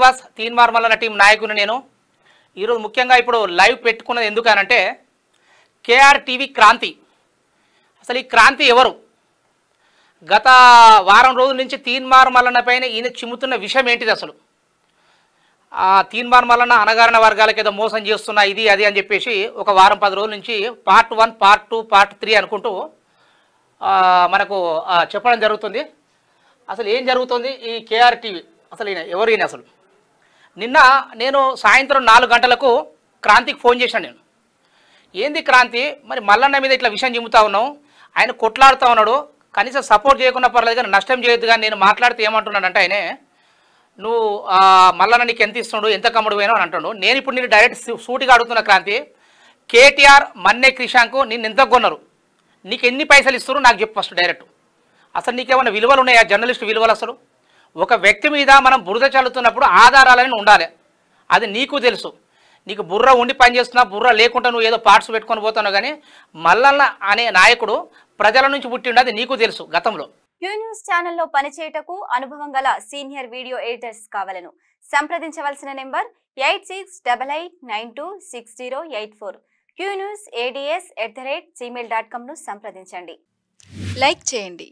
Boss Teenmar Mallanna team నాయకుని నేను ఈరోజు ముఖ్యంగా ఇప్పుడు లైవ్ పెట్టుకున్నది ఎందుకనంటే కేఆర్ టీవీ క్రాంతి. అసలు ఈ క్రాంతి ఎవరు? గత వారం రోజుల నుంచి తీన్మార్ మల్లన్న పైన ఈయన చిమ్ముతున్న విషయం ఏంటిది? అసలు ఆ తీన్మార్ మల్లన్న అనగారిన వర్గాలకు ఏదో మోసం చేస్తున్నా ఇది అది అని చెప్పేసి ఒక వారం 10 రోజుల నుంచి పార్ట్ 1, పార్ట్ 2, పార్ట్ 3 అనుకుంటూ మనకు చెప్పడం జరుగుతుంది. అసలు ఏం జరుగుతుంది ఈ కేఆర్ టీవీ? అసలు ఈయన ఎవరు? ఈయన అసలు నిన్న నేను సాయంత్రం 4 గంటలకు క్రాంతికి ఫోన్ చేశాను. నేను ఏంది క్రాంతి, మరి మల్లన్న మీద ఇట్లా విషయం చెబుతా ఉన్నావు, ఆయన కొట్లాడుతూ ఉన్నాడు, కనీసం సపోర్ట్ చేయకుండా పర్లేదు కానీ నష్టం చేయొద్దు కానీ నేను మాట్లాడితే ఏమంటున్నానంటే ఆయనే నువ్వు మల్లన్న నీకు ఎంత ఇస్తున్నాడు, ఎంత కమ్ముడు పోయినావు అని అంటున్నాడు. నేను ఇప్పుడు నేను డైరెక్ట్ సూటిగా అడుగుతున్న క్రాంతి, కేటీఆర్ మన్నే క్రిషాంకు నిన్ను ఎంత కొన్నారు, నీకు ఎన్ని పైసలు ఇస్తారు నాకు చెప్పు ఫస్ట్ డైరెక్ట్. అసలు నీకేమైనా విలువలు ఉన్నాయా? జర్నలిస్ట్ విలువలు అసలు ఒక వ్యక్తి మీద మనం బురద చల్లుతున్నప్పుడు ఆధారాలని ఉండాలి. అది నీకు తెలుసు. నీకు బుర్ర ఉండి పనిచేస్తున్నా, బుర్ర లేకుండా నువ్వు ఏదో పార్ట్స్ పెట్టుకొని పోతున్నావు. కానీ మల్లన్న అనే నాయకుడు ప్రజల నుంచి పుట్టిండు, అది నీకు తెలుసు గతంలో. క్యూ న్యూస్ ఛానల్లో పనిచేయటకు అనుభవం గల సీనియర్ వీడియో ఎడిటర్స్ కావాలను సంప్రదించవలసిన నెంబర్ 8688926084. qnewsads@gmail.com ను సంప్రదించండి. లైక్ చేయండి.